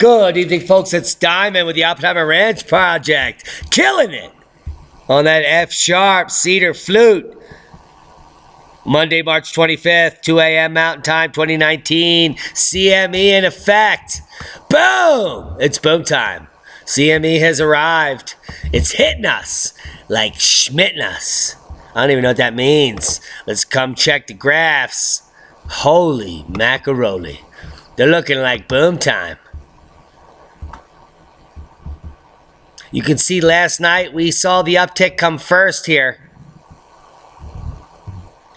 Good evening, folks. It's Diamond with the Oppenheimer Ranch Project. Killing it on that F-sharp cedar flute. Monday, March 25th, 2 a.m. Mountain Time, 2019. CME in effect. Boom! It's boom time. CME has arrived. It's hitting us like schmitting us. I don't even know what that means. Let's come check the graphs. Holy macaroni. They're looking like boom time. You can see last night we saw the uptick come first here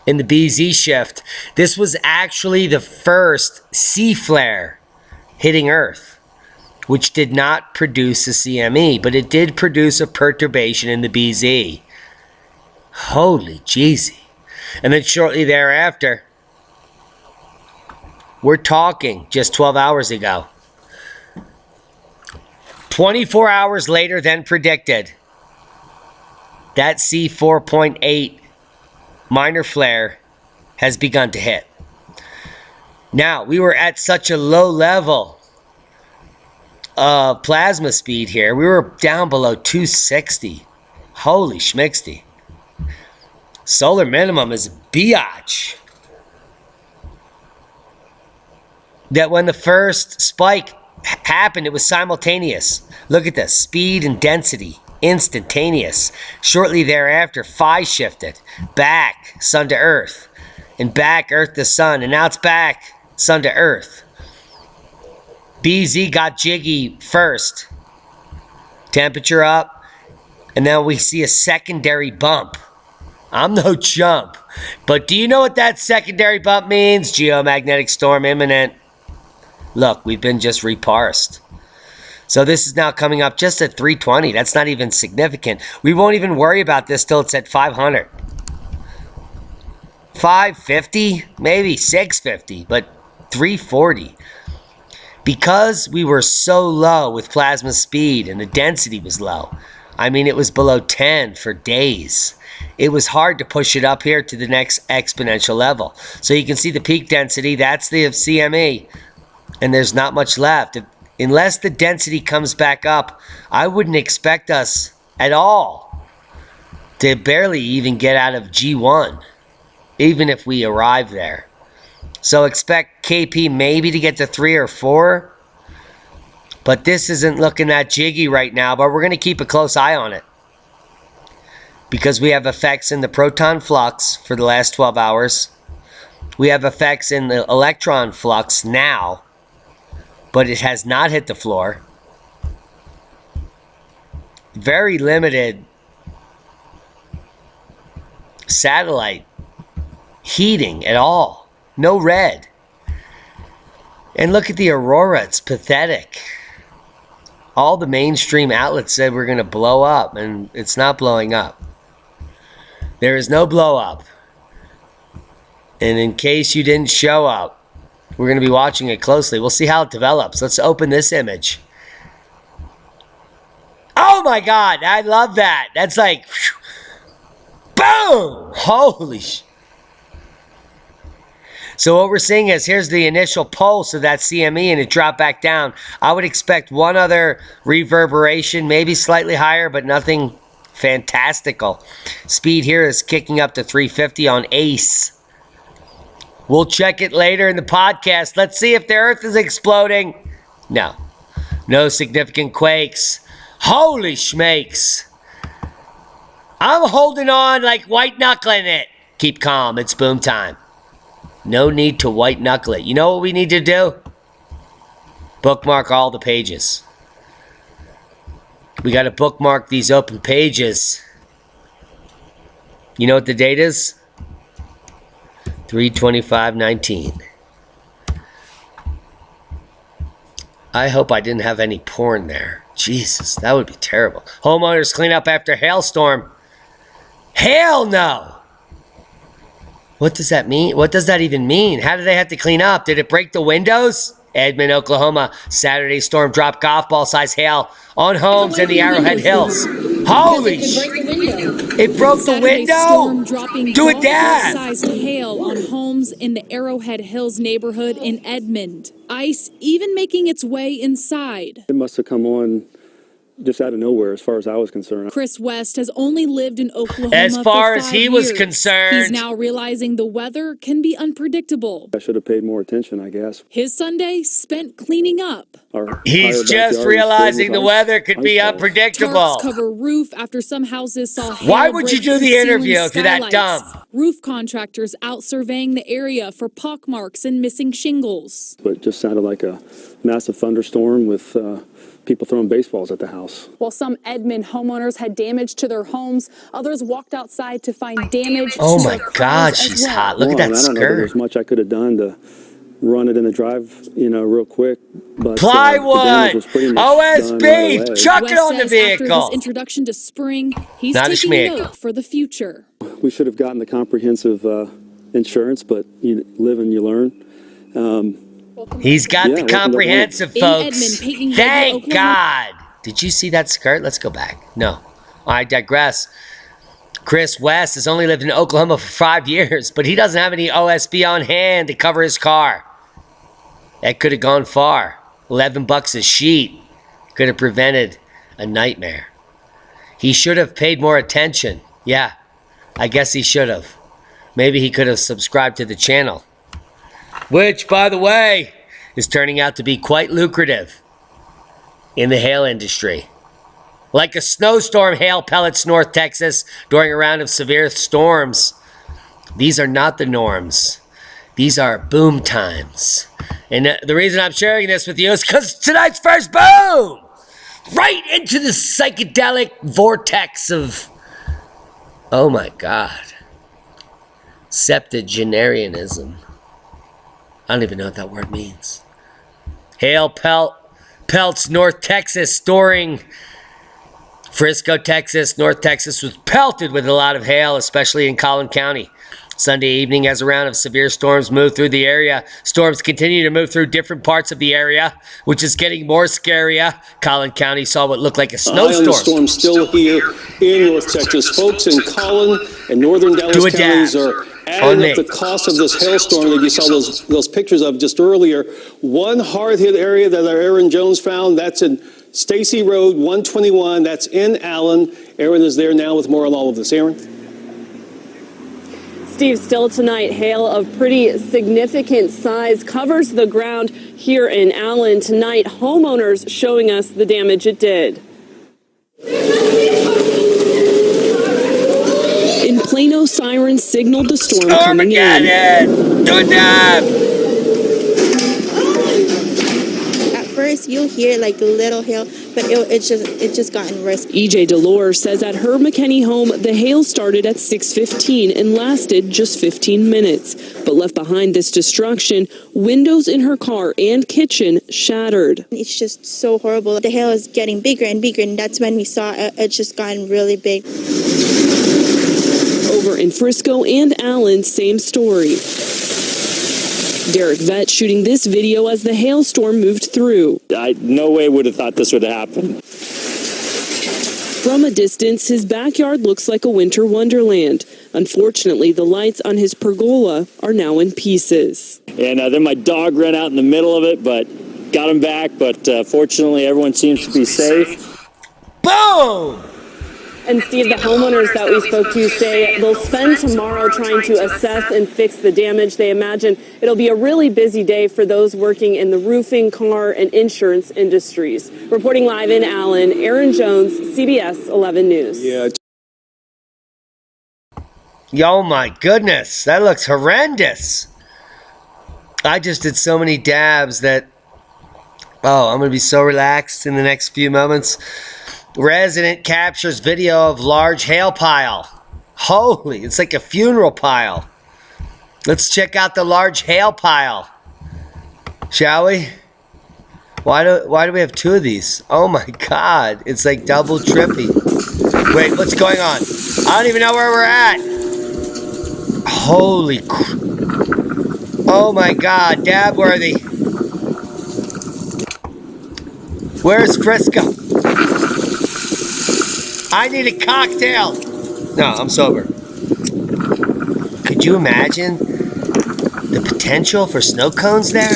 in the BZ shift. This was actually the first C flare hitting Earth, which did not produce a CME, but it did produce a perturbation in the BZ. Holy jeezy. And then shortly thereafter, we're talking just 12 hours ago. 24 hours later than predicted, that C4.8 minor flare has begun to hit. Now, we were at such a low level of plasma speed here. We were down below 260. Holy schmixty. Solar minimum is biatch. That when the first spike happened, it was simultaneous. Look at this, speed and density, instantaneous. Shortly thereafter, phi shifted back, sun to earth, and back, earth to sun, and now it's back, sun to earth. BZ got jiggy first, temperature up, and then we see a secondary bump. I'm no chump, but do you know what that secondary bump means? Geomagnetic storm imminent. Look, we've been just reparsed. So this is now coming up just at 320. That's not even significant. We won't even worry about this till it's at 500. 550, maybe 650, but 340. Because we were so low with plasma speed and the density was low. I mean, it was below 10 for days. It was hard to push it up here to the next exponential level. So you can see the peak density. That's the CME. And there's not much left. Unless the density comes back up, I wouldn't expect us at all to barely even get out of G1, even if we arrive there. So expect KP maybe to get to 3 or 4. But this isn't looking that jiggy right now, but we're going to keep a close eye on it. Because we have effects in the proton flux for the last 12 hours. We have effects in the electron flux now. But it has not hit the floor. Very limited satellite heating at all. No red. And look at the aurora. It's pathetic. All the mainstream outlets said we're going to blow up, and it's not blowing up. There is no blow up. And in case you didn't show up, we're going to be watching it closely. We'll see how it develops. Let's open this image. Oh my God, I love that. That's like, whew, boom! Holy sh... So what we're seeing is, here's the initial pulse of that CME, and it dropped back down. I would expect one other reverberation, maybe slightly higher, but nothing fantastical. Speed here is kicking up to 350 on ACE. We'll check it later in the podcast. Let's see if the Earth is exploding. No. No significant quakes. Holy schmakes. I'm holding on like white knuckling it. Keep calm. It's boom time. No need to white knuckle it. You know what we need to do? Bookmark all the pages. We got to bookmark these open pages. You know what the date is? 3/25/19. I hope I didn't have any porn there. Jesus, that would be terrible. Homeowners clean up after hailstorm. Hell no! What does that mean? What does that even mean? How do they have to clean up? Did it break the windows? Edmond, Oklahoma. Saturday storm dropped golf ball size hail on homes in the Arrowhead Hills. Holy shit! It broke the window? Storm dropping Do it, Dad! golf-sized hail on homes in the Arrowhead Hills neighborhood in Edmond. Ice even making its way inside. It must have come on just out of nowhere as far as I was concerned. Chris West has only lived in Oklahoma as far for as 5 he was years. concerned. He's now realizing the weather can be unpredictable. I should have paid more attention, I guess. His Sunday spent cleaning up. He's just realizing the weather could be unpredictable. Tarps cover roof after some houses saw hail. Why would you do the interview if you're that dumb? Roof contractors out surveying the area for pockmarks and missing shingles. But it just sounded like a massive thunderstorm with people throwing baseballs at the house. While some Edmond homeowners had damage to their homes, others walked outside to find damage. Oh my God, she's hot. Look at that I don't know skirt. there's much I could have done to run it in the drive, real quick. But plywood, OSB, chuck it on the vehicle. After his introduction to spring, he's taking note for the future. We should have gotten the comprehensive insurance, but you live and you learn. He's got the comprehensive, folks. Thank God. Did you see that skirt? Let's go back. No, I digress. Chris West has only lived in Oklahoma for 5 years, but he doesn't have any OSB on hand to cover his car. That could have gone far. $11 a sheet could have prevented a nightmare. He should have paid more attention. Yeah, I guess he should have. Maybe he could have subscribed to the channel, which, by the way, is turning out to be quite lucrative in the hail industry. Like a snowstorm, hail pellets North Texas during a round of severe storms. These are not the norms. These are boom times. And the reason I'm sharing this with you is because tonight's first boom! Right into the psychedelic vortex of, oh my God, septuagenarianism. I don't even know what that word means. Hail pelts North Texas, storing Frisco, Texas. North Texas was pelted with a lot of hail, especially in Collin County. Sunday evening, as a round of severe storms moved through the area, storms continue to move through different parts of the area, which is getting more scarier. Collin County saw what looked like a snowstorm. Storm still here in North Texas. Folks in Collin and northern Dallas counties are adding up the cost of this hailstorm that you saw those pictures of just earlier. One hard-hit area that our Aaron Jones found, that's in Stacy Road, 121. That's in Allen. Aaron is there now with more on all of this. Aaron? Steve, still tonight, hail of pretty significant size covers the ground here in Allen. Tonight, homeowners showing us the damage it did. In Plano, sirens signaled the storm coming in. Good job. First you'll hear like the little hail, but it's just gotten worse. EJ Delore says at her McKinney home, the hail started at 6:15 and lasted just 15 minutes. But left behind this destruction, windows in her car and kitchen shattered. It's just so horrible. The hail is getting bigger and bigger, and that's when we saw it's just gotten really big. Over in Frisco and Allen, same story. Derek Vett shooting this video as the hailstorm moved through. I no way would have thought this would happen. From a distance, his backyard looks like a winter wonderland. Unfortunately, the lights on his pergola are now in pieces. And then my dog ran out in the middle of it, but got him back. But fortunately, everyone seems to be safe. Boom! And Steve, the homeowners that we spoke to say they'll spend tomorrow trying to assess and fix the damage. They imagine it'll be a really busy day for those working in the roofing, car, and insurance industries. Reporting live in Allen, Aaron Jones, CBS 11 News. Yeah. Oh my goodness, that looks horrendous. I just did so many dabs that, I'm going to be so relaxed in the next few moments. Resident captures video of large hail pile. Holy, it's like a funeral pile. Let's check out the large hail pile, shall we? Why do we have two of these? Oh my God, it's like double trippy. Wait, what's going on? I don't even know where we're at. Holy oh my God, dab worthy. Where's Frisco? I need a cocktail. No, I'm sober. Could you imagine the potential for snow cones there?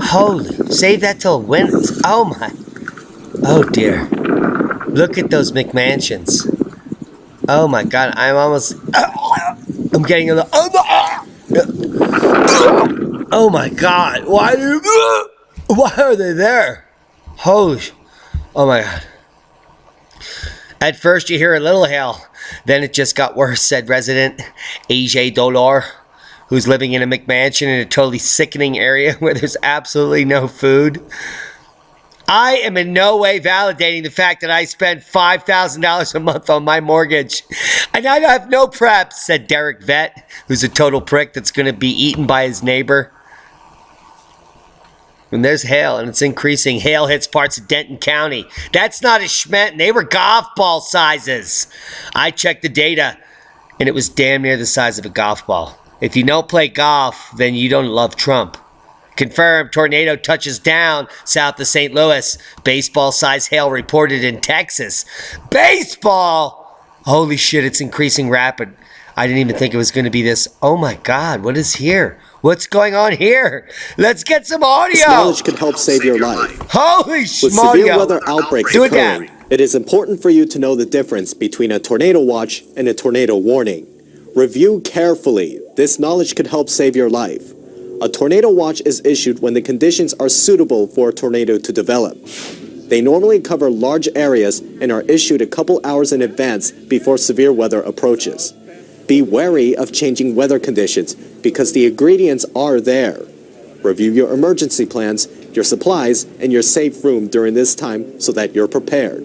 Holy, save that till winter. Oh my. Oh dear. Look at those McMansions. Oh my God, I'm almost. I'm getting a little. Oh my God, why are they there? Holy. Oh my God. At first you hear a little hail, then it just got worse, said resident AJ Dolor, who's living in a McMansion in a totally sickening area where there's absolutely no food. I am in no way validating the fact that I spend $5,000 a month on my mortgage. And I have no preps, said Derek Vett, who's a total prick that's going to be eaten by his neighbor. And there's hail, and it's increasing. Hail hits parts of Denton County. That's not a schment. They were golf ball sizes. I checked the data, and it was damn near the size of a golf ball. If you don't play golf, then you don't love Trump. Confirmed, tornado touches down south of St. Louis. Baseball-sized hail reported in Texas. Baseball! Holy shit, it's increasing rapid. I didn't even think it was going to be this. Oh my God, what is here? What's going on here? Let's get some audio. This knowledge could help save your life. Holy With severe weather outbreaks occurring, that. It is important for you to know the difference between a tornado watch and a tornado warning. Review carefully. This knowledge could help save your life. A tornado watch is issued when the conditions are suitable for a tornado to develop. They normally cover large areas and are issued a couple hours in advance before severe weather approaches. Be wary of changing weather conditions because the ingredients are there. Review your emergency plans, your supplies, and your safe room during this time so that you're prepared.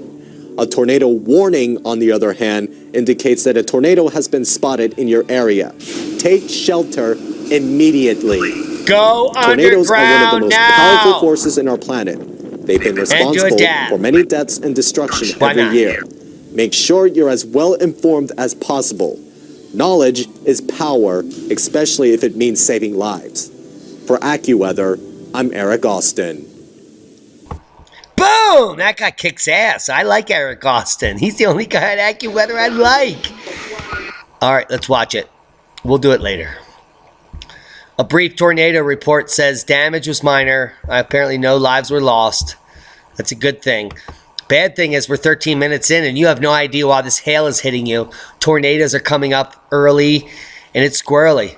A tornado warning, on the other hand, indicates that a tornado has been spotted in your area. Take shelter immediately. Go Tornadoes are one of the most now. powerful forces in our planet. They've been responsible for many deaths and destruction every year. Make sure you're as well informed as possible. Knowledge is power, especially if it means saving lives. For AccuWeather, I'm Eric Austin. Boom! That guy kicks ass. I like Eric Austin. He's the only guy at AccuWeather I like. All right, let's watch it. We'll do it later. A brief tornado report says damage was minor. Apparently no lives were lost. That's a good thing. Bad thing is we're 13 minutes in and you have no idea why this hail is hitting you. Tornadoes are coming up early and it's squirrely.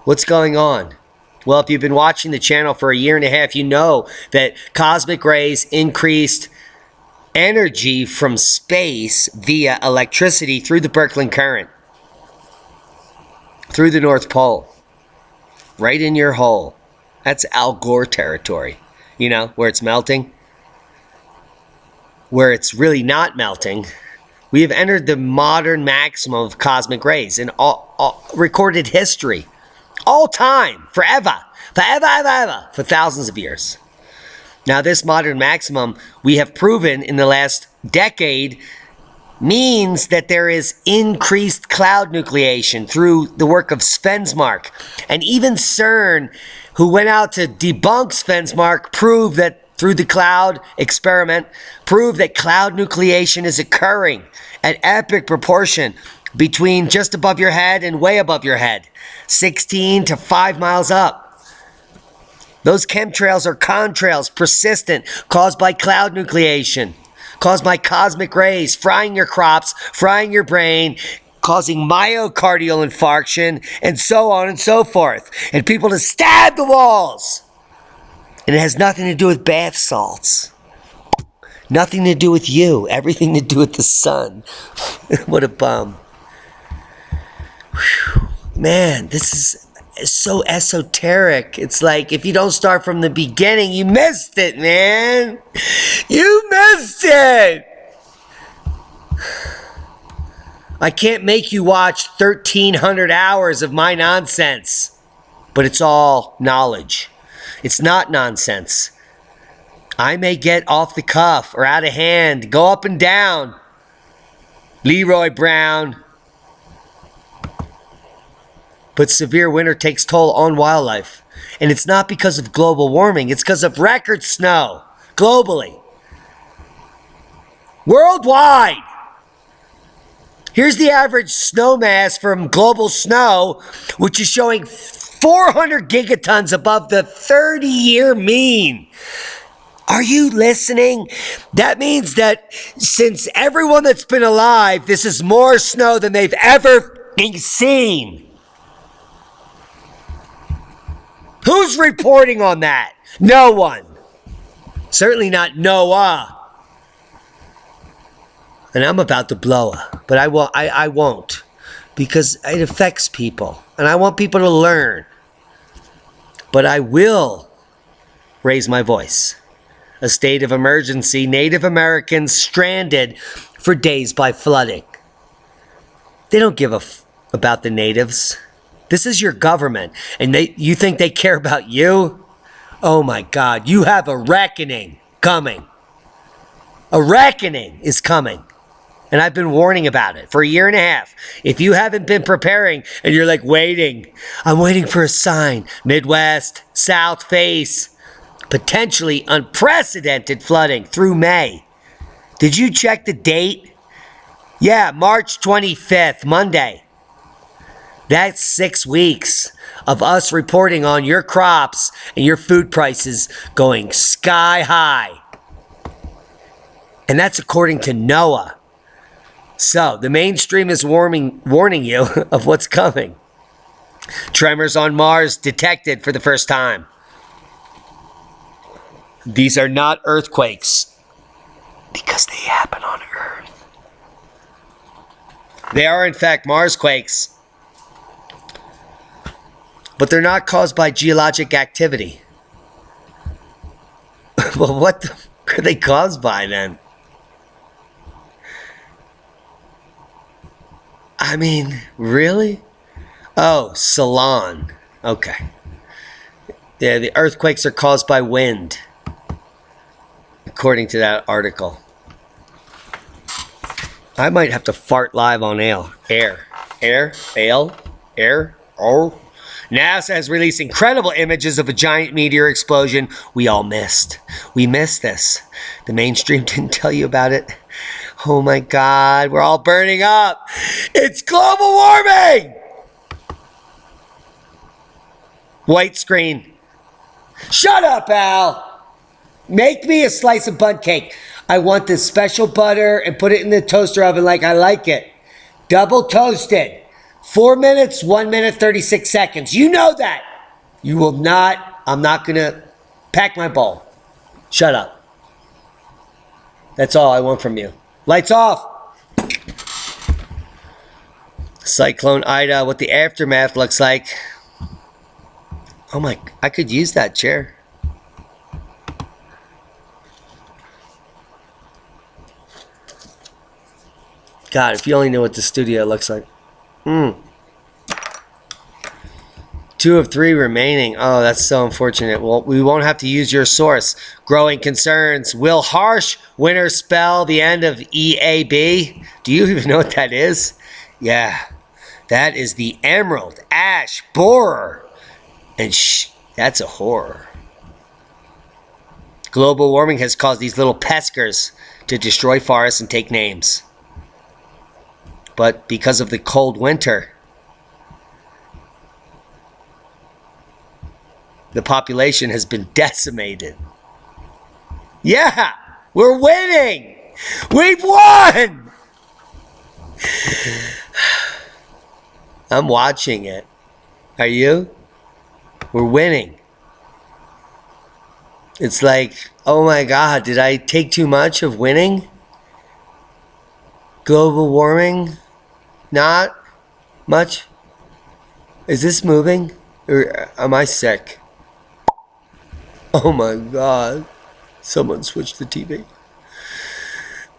What's going on? Well, if you've been watching the channel for a year and a half, you know that cosmic rays increased energy from space via electricity through the Birkeland current, through the North Pole, right in your hole. That's Al Gore territory, you know, where it's melting. Where it's really not melting, we have entered the modern maximum of cosmic rays in all recorded history. All time, forever, for thousands of years. Now, this modern maximum, we have proven in the last decade, means that there is increased cloud nucleation through the work of Svensmark. And even CERN, who went out to debunk Svensmark, proved that through the cloud experiment, proved that cloud nucleation is occurring at epic proportion between just above your head and way above your head, 16 to 5 miles up. Those chemtrails are contrails, persistent, caused by cloud nucleation, caused by cosmic rays, frying your crops, frying your brain, causing myocardial infarction, and so on and so forth. And people to stab the walls. And it has nothing to do with bath salts. Nothing to do with you. Everything to do with the sun. What a bum. Whew. Man, this is so esoteric. It's like if you don't start from the beginning, you missed it, man. You missed it. I can't make you watch 1,300 hours of my nonsense. But it's all knowledge. It's not nonsense. I may get off the cuff or out of hand, go up and down. Leroy Brown. But severe winter takes toll on wildlife. And it's not because of global warming. It's because of record snow globally. Worldwide. Here's the average snow mass from Global Snow, which is showing 400 gigatons above the 30-year mean. Are you listening? That means that since everyone that's been alive, this is more snow than they've ever seen. Who's reporting on that? No one. Certainly not NOAA. And I'm about to blow up, but I won't, because it affects people, and I want people to learn. But I will raise my voice. A state of emergency, Native Americans stranded for days by flooding. They don't give a about the natives. This is your government, and you think they care about you? Oh my God, you have a reckoning coming. A reckoning is coming. And I've been warning about it for a year and a half. If you haven't been preparing and you're like waiting, I'm waiting for a sign. Midwest, South face, potentially unprecedented flooding through May. Did you check the date? Yeah, March 25th, Monday. That's 6 weeks of us reporting on your crops and your food prices going sky high. And that's according to NOAA. So, the mainstream is warning you of what's coming. Tremors on Mars detected for the first time. These are not earthquakes because they happen on Earth. They are, in fact, Marsquakes. But they're not caused by geologic activity. Well, what are they caused by then? I mean, really? Oh, Salon. Okay. Yeah, the earthquakes are caused by wind, according to that article. I might have to fart live on air. Oh. NASA has released incredible images of a giant meteor explosion we all missed. We missed this. The mainstream didn't tell you about it. Oh my God, we're all burning up. It's global warming. White screen. Shut up, Al. Make me a slice of bun cake. I want this special butter and put it in the toaster oven like I like it. Double toasted. 4 minutes, 1 minute, 36 seconds. You know that. You will not. I'm not going to pack my bowl. Shut up. That's all I want from you. Lights off. Cyclone Ida, what the aftermath looks like. Oh my, I could use that chair. God, if you only knew what the studio looks like. 2 of 3 remaining. Oh, that's so unfortunate. Well, we won't have to use your source. Growing concerns. Will harsh winter spell the end of EAB? Do you even know what that is? Yeah, that is the emerald ash borer. And that's a horror. Global warming has caused these little peskers to destroy forests and take names. But because of the cold winter, the population has been decimated. Yeah, we're winning. We've won. I'm watching it. Are you? We're winning. It's like, oh my God, did I take too much of winning? Global warming? Not much? Is this moving? Or am I sick? Oh my God. Someone switched the TV.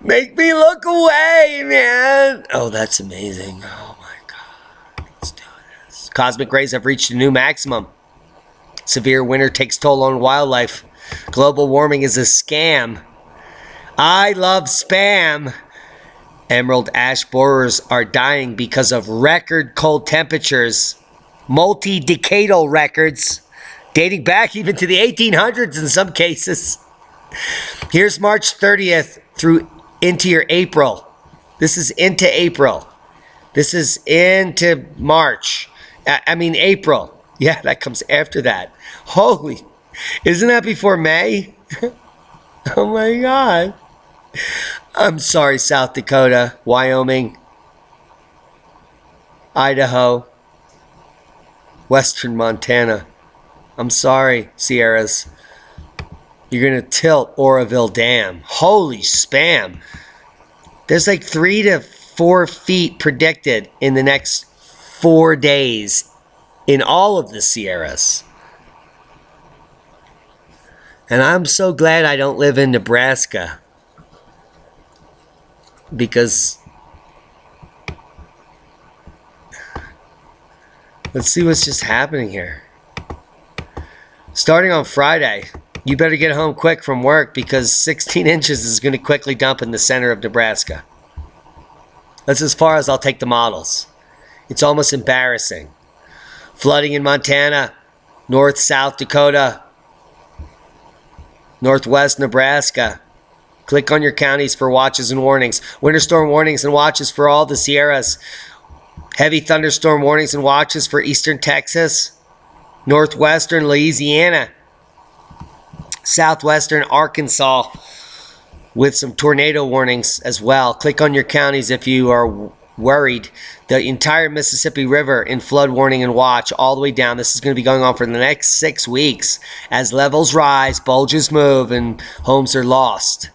Make me look away, man. Oh, that's amazing. Oh my God. Let's do this. Cosmic rays have reached a new maximum. Severe winter takes toll on wildlife. Global warming is a scam. I love spam. Emerald ash borers are dying because of record cold temperatures. Multi-decadal records. Dating back even to the 1800s in some cases. Here's March 30th through into your April. This is into April. This is into March. I mean, April. Yeah, that comes after that. Holy, isn't that before May? Oh my God. I'm sorry, South Dakota, Wyoming, Idaho, Western Montana. I'm sorry, Sierras. You're going to tilt Oroville Dam. Holy spam. There's like 3 to 4 feet predicted in the next 4 days in all of the Sierras. And I'm so glad I don't live in Nebraska. Because let's see what's just happening here. Starting on Friday, you better get home quick from work because 16 inches is going to quickly dump in the center of Nebraska. That's as far as I'll take the models. It's almost embarrassing. Flooding in Montana, North South Dakota, Northwest Nebraska. Click on your counties for watches and warnings. Winter storm warnings and watches for all the Sierras. Heavy thunderstorm warnings and watches for eastern Texas, northwestern Louisiana, southwestern Arkansas, with some tornado warnings as well. Click on your counties if you are worried. The entire Mississippi River in flood warning and watch all the way down. This is going to be going on for the next 6 weeks as levels rise, bulges move, and homes are lost.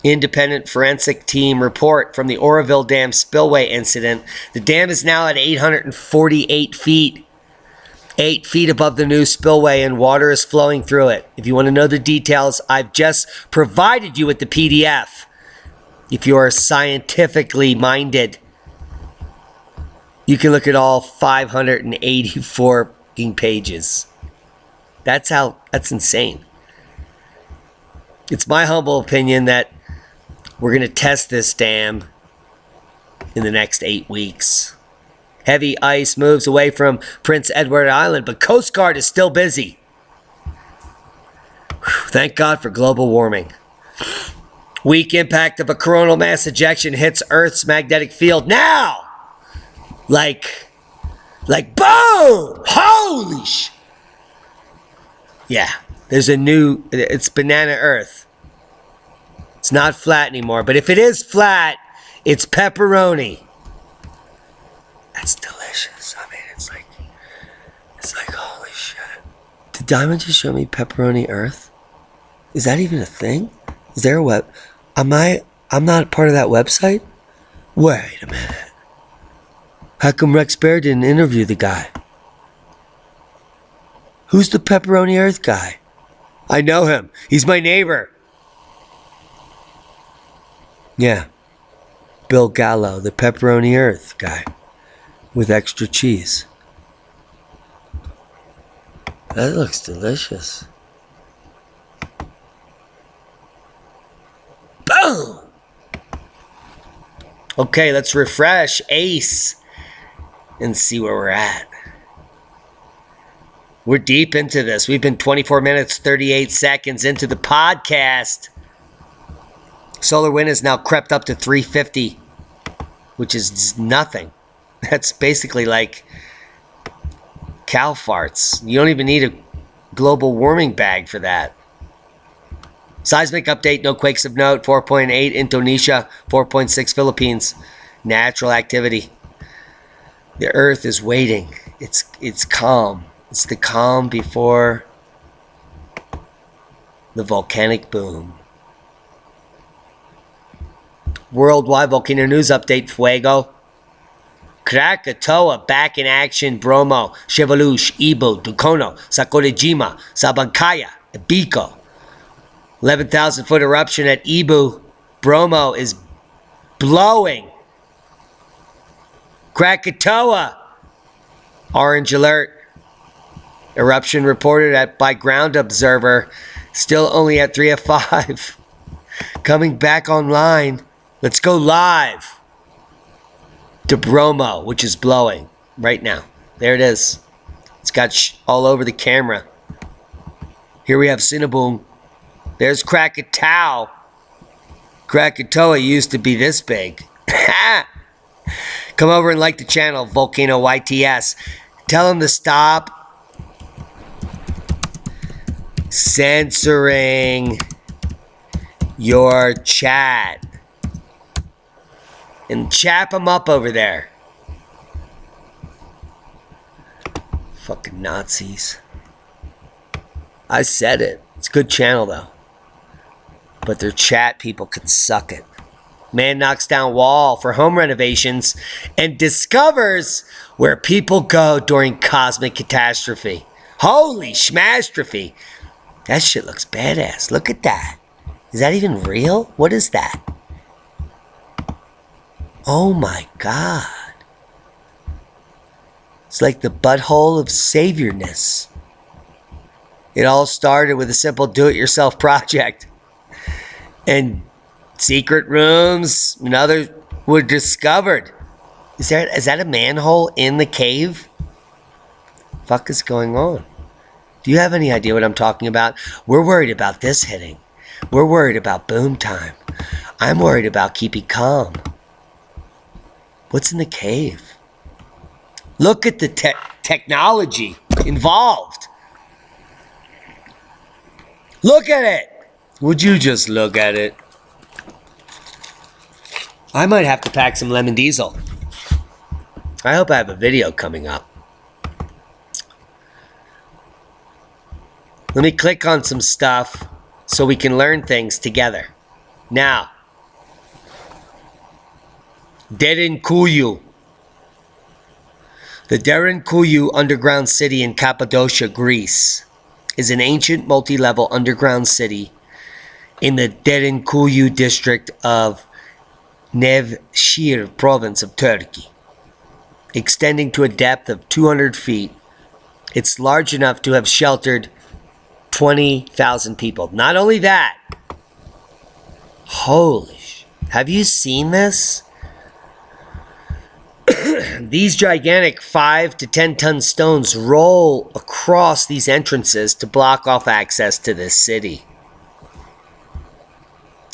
Independent forensic team report from the Oroville Dam spillway incident. The dam is now at 848 feet. 8 feet above the new spillway, and water is flowing through it. If you want to know the details, I've just provided you with the PDF. If you are scientifically minded, you can look at all 584 pages. That's insane. It's my humble opinion that we're going to test this dam in the next 8 weeks. Heavy ice moves away from Prince Edward Island, but Coast Guard is still busy. Thank God for global warming. Weak impact of a coronal mass ejection hits Earth's magnetic field now. Like boom! Holy sh! Yeah, there's it's banana Earth. It's not flat anymore, but if it is flat, it's pepperoni. That's delicious. I mean, it's like holy shit. Did Diamond just show me pepperoni Earth? Is that even a thing? Is there a web? I'm not part of that website? Wait a minute. How come Rex Bear didn't interview the guy? Who's the pepperoni Earth guy? I know him. He's my neighbor. Yeah. Bill Gallo, the pepperoni Earth guy. With extra cheese. That looks delicious. Boom! Okay, let's refresh Ace and see where we're at. We're deep into this. We've been 24 minutes, 38 seconds into the podcast. Solar wind has now crept up to 350, which is nothing. That's basically like cow farts. You don't even need a global warming bag for that. Seismic update, no quakes of note. 4.8 Indonesia, 4.6 Philippines. Natural activity. The Earth is waiting. It's calm. It's the calm before the volcanic boom. Worldwide volcano news update, Fuego. Krakatoa back in action, Bromo, Shevalush, Ibo, Dukono, Sakurajima, Sabancaya, Ebiko. 11,000 foot eruption at Ibu. Bromo is blowing. Krakatoa, orange alert. Eruption reported by ground observer. Still only at 3 of 5. Coming back online. Let's go live to Bromo, which is blowing right now. There it is. It's got all over the camera. Here we have Sinabung. There's Krakatoa. Krakatoa used to be this big. Come over and like the channel, Volcano YTS. Tell them to stop censoring your chat. And chap them up over there. Fucking Nazis. I said it. It's a good channel though. But their chat people can suck it. Man knocks down wall for home renovations and discovers where people go during cosmic catastrophe. Holy schmastrophe. That shit looks badass. Look at that. Is that even real? What is that? Oh my God. It's like the butthole of saviorness. It all started with a simple do-it-yourself project. And secret rooms and others were discovered. Is that a manhole in the cave? Fuck is going on? Do you have any idea what I'm talking about? We're worried about this hitting. We're worried about boom time. I'm worried about keeping calm. What's in the cave? Look at the technology involved. Look at it. Would you just look at it? I might have to pack some lemon diesel. I hope I have a video coming up. Let me click on some stuff so we can learn things together. Now, Derinkuyu. The Derinkuyu underground city in Cappadocia, Greece, is an ancient multi-level underground city in the Derinkuyu district of Nevşehir province of Turkey. Extending to a depth of 200 feet, it's large enough to have sheltered 20,000 people. Not only that, have you seen this? These gigantic 5 to 10 ton stones roll across these entrances to block off access to this city.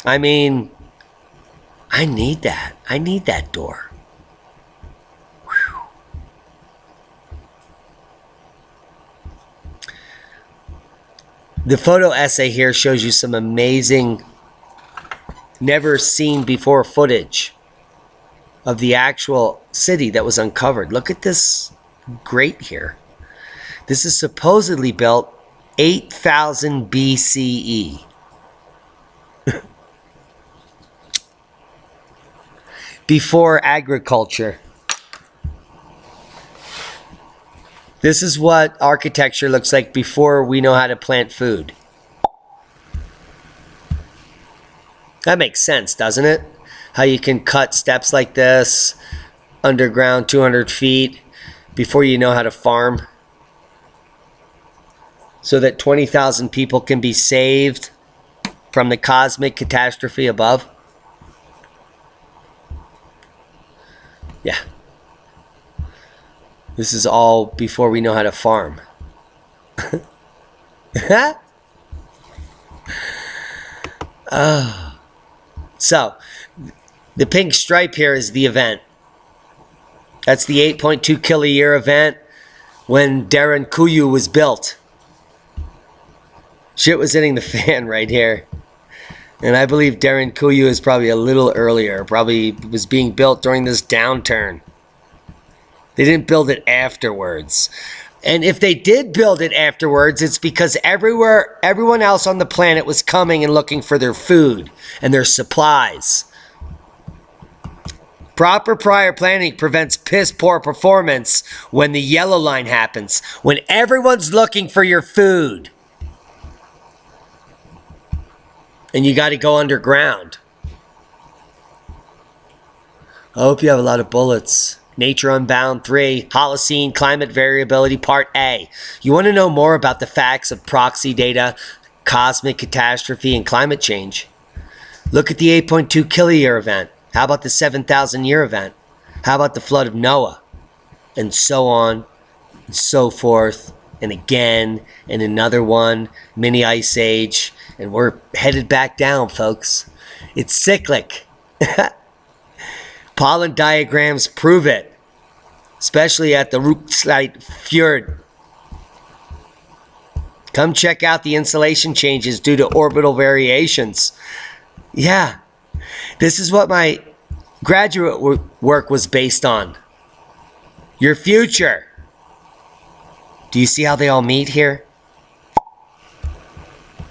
I mean, I need that. I need that door. Whew. The photo essay here shows you some amazing, never seen before footage of the actual city that was uncovered. Look at this grate here. This is supposedly built 8,000 BCE. Before agriculture. This is what architecture looks like before we know how to plant food. That makes sense, doesn't it? How you can cut steps like this underground 200 feet before you know how to farm, so that 20,000 people can be saved from the cosmic catastrophe above. Yeah. This is all before we know how to farm. So, the pink stripe here is the event. That's the 8.2 kiloyear event when Derinkuyu was built. Shit was hitting the fan right here. And I believe Derinkuyu is probably a little earlier. Probably was being built during this downturn. They didn't build it afterwards. And if they did build it afterwards, it's because everyone else on the planet was coming and looking for their food and their supplies. Proper prior planning prevents piss poor performance when the yellow line happens. When everyone's looking for your food. And you got to go underground. I hope you have a lot of bullets. Nature Unbound 3, Holocene, Climate Variability Part A. You want to know more about the facts of proxy data, cosmic catastrophe, and climate change? Look at the 8.2 kiloyear event. How about the 7,000 year event? How about the flood of Noah? And so on, and so forth, and again, and another one, mini ice age, and we're headed back down, folks. It's cyclic. Pollen diagrams prove it, especially at the Ruksleit Fjord. Come check out the insulation changes due to orbital variations. Yeah, this is what my graduate work was based on. Your future. Do you see how they all meet here?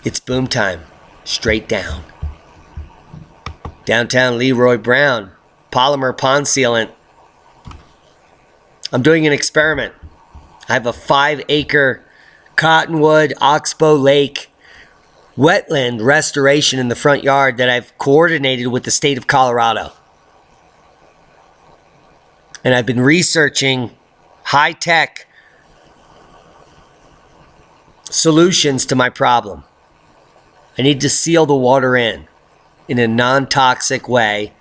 It's boom time. Straight down. Downtown Leroy Brown. Polymer pond sealant. I'm doing an experiment. I have a 5-acre Cottonwood Oxbow Lake wetland restoration in the front yard that I've coordinated with the state of Colorado. And I've been researching high-tech solutions to my problem. I need to seal the water in a non-toxic way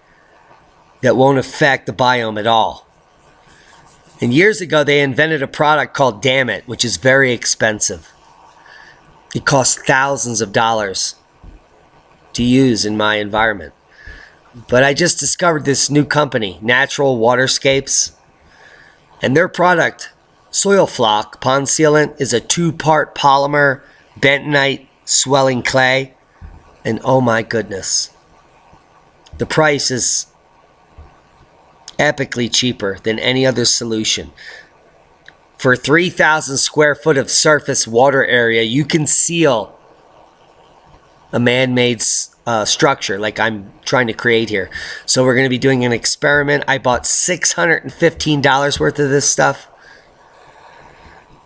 that won't affect the biome at all. And years ago, they invented a product called Damn It, which is very expensive. It costs thousands of dollars to use in my environment. But I just discovered this new company, Natural Waterscapes, and their product, Soil Flock Pond Sealant, is a 2-part polymer bentonite swelling clay. And oh my goodness, the price is epically cheaper than any other solution. For 3,000 square foot of surface water area, you can seal a man-made structure like I'm trying to create here. So we're going to be doing an experiment. I bought $615 worth of this stuff.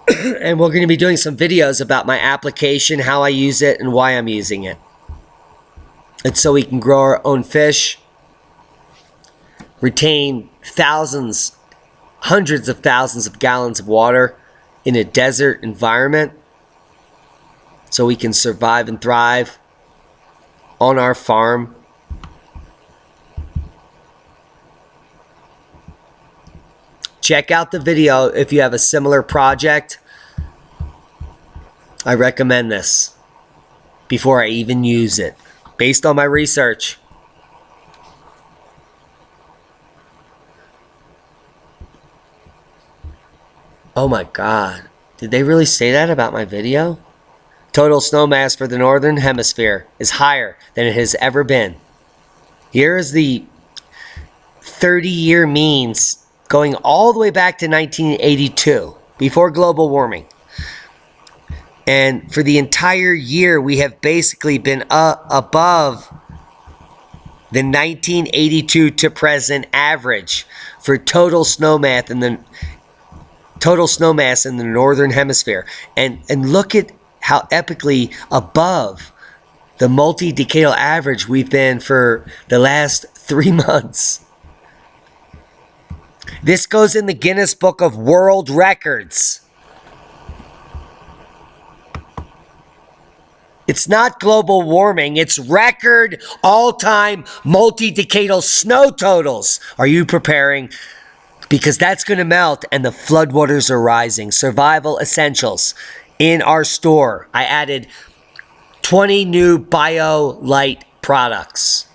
And we're going to be doing some videos about my application, how I use it, and why I'm using it. It's so we can grow our own fish, retain thousands, hundreds of thousands of gallons of water in a desert environment, so we can survive and thrive on our farm. Check out the video if you have a similar project. I recommend this before I even use it, based on my research. Oh my God, did they really say that about my video? Total snow mass for the Northern Hemisphere is higher than it has ever been. Here is the 30-year means going all the way back to 1982, before global warming. And for the entire year, we have basically been above the 1982 to present average for total snow mass in the Northern Hemisphere. And look at how epically above the multi-decadal average we've been for the last 3 months. This goes in the Guinness Book of World Records. It's not global warming, it's record all-time multi-decadal snow totals. Are you preparing? Because that's going to melt and the floodwaters are rising. Survival essentials in our store. I added 20 new BioLite products.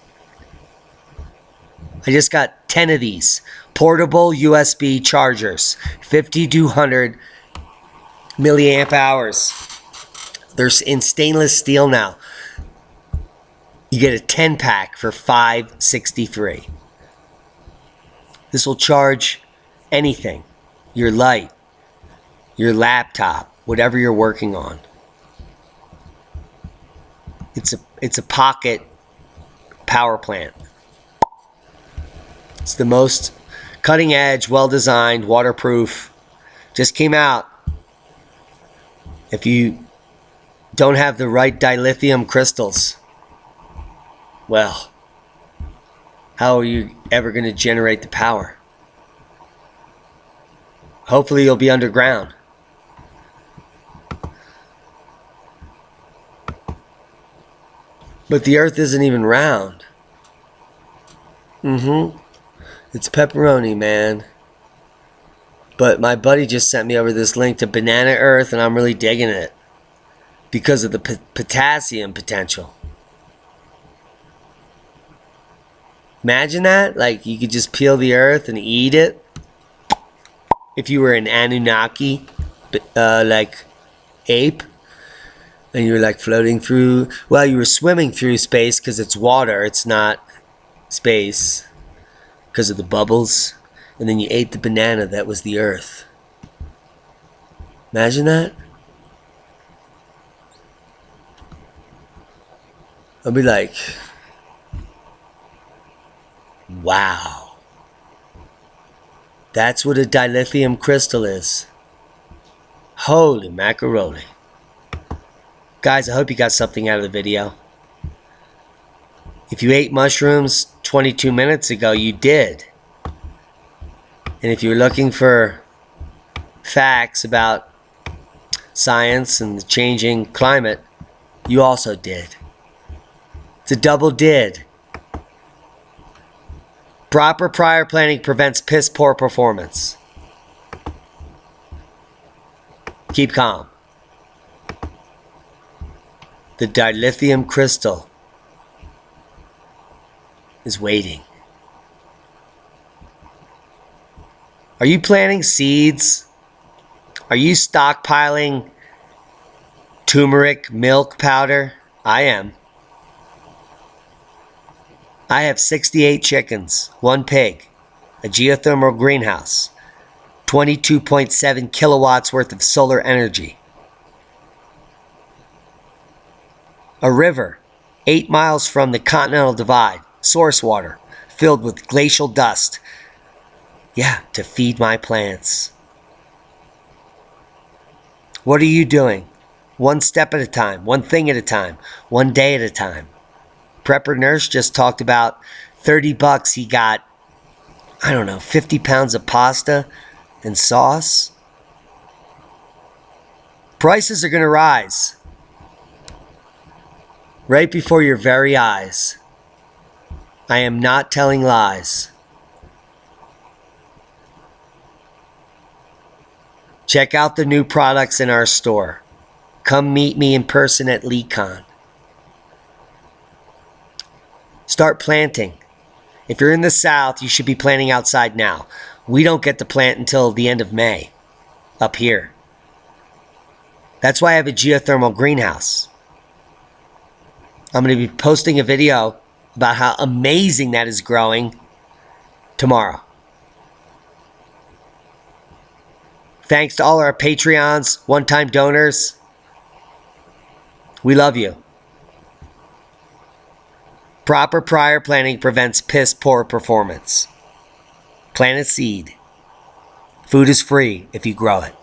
I just got 10 of these. Portable USB chargers. 5,200 milliamp hours. They're in stainless steel now. You get a 10-pack for $563. This will charge anything. Your light, your laptop, whatever you're working on. It's a pocket power plant. It's the most cutting edge, well-designed, waterproof. Just came out. If you don't have the right dilithium crystals, well, how are you ever going to generate the power? Hopefully you'll be underground. But the earth isn't even round. It's pepperoni, man. But my buddy just sent me over this link to Banana Earth, and I'm really digging it. because of the potassium potential. Imagine that, like you could just peel the earth and eat it. If you were an Anunnaki, like ape, and you were like floating through, well, you were swimming through space because it's water, it's not space, because of the bubbles, and then you ate the banana that was the earth. Imagine that. I'll be like, wow. That's what a dilithium crystal is. Holy macaroni. Guys, I hope you got something out of the video. If you ate mushrooms 22 minutes ago, you did. And if you're looking for facts about science and the changing climate, you also did. It's a double did. Proper prior planning prevents piss poor performance. Keep calm. The dilithium crystal is waiting. Are you planting seeds? Are you stockpiling turmeric milk powder? I am. I have 68 chickens, 1 pig, a geothermal greenhouse, 22.7 kilowatts worth of solar energy, a river 8 miles from the Continental Divide, source water filled with glacial dust. Yeah, to feed my plants. What are you doing? One step at a time, one thing at a time, one day at a time. Prepper Nurse just talked about $30 he got, I don't know, 50 pounds of pasta and sauce. Prices are going to rise right before your very eyes. I am not telling lies. Check out the new products in our store. Come meet me in person at LeeCon. Start planting. If you're in the South, you should be planting outside now. We don't get to plant until the end of May up here. That's why I have a geothermal greenhouse. I'm going to be posting a video about how amazing that is growing tomorrow. Thanks to all our Patreons, one-time donors. We love you. Proper prior planning prevents piss poor performance. Plant a seed. Food is free if you grow it.